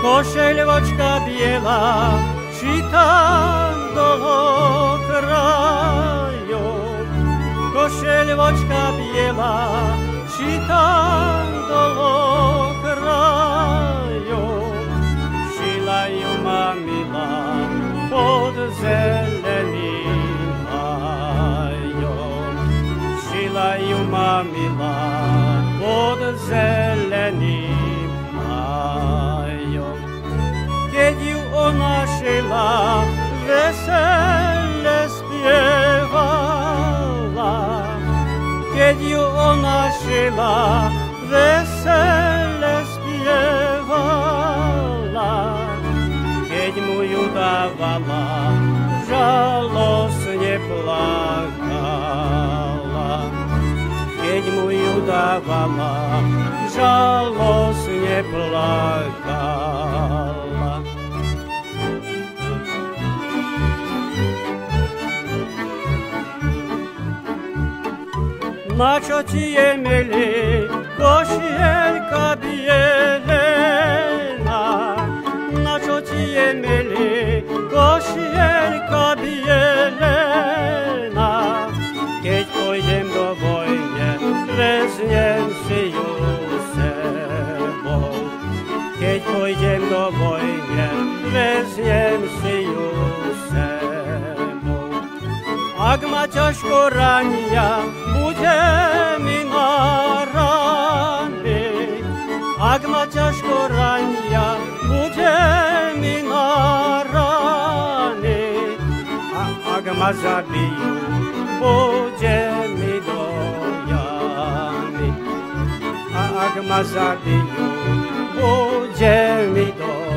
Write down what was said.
Košeľočka biela, šitá do krajov. Košeľočka biela, šitá do krajov. Šila ju mamila pod zeleným hajom. Šila ju mamila pod zeleným hajom. Keď ju ona šila, vesele spievala. Keď ju ona šila, vesele spievala. Keď mu ju dávala, žalostne plakala. Keď mu ju dávala, žalostne plakala. Na čo ti je, milý, košielka bielena? Na čo ti je, milý, košielka bielena? Keď pôjdem do vojne, vezmem si ju sebou. Keď pôjdem do vojne, vezmem si ju sebou. Ak ma ťažko rania, bude mi na rany. Ak ma ťažko rania, bude mi na rany. A ak ma zabijú, bude mi do jamy. A ak ma zabijú, bude mi do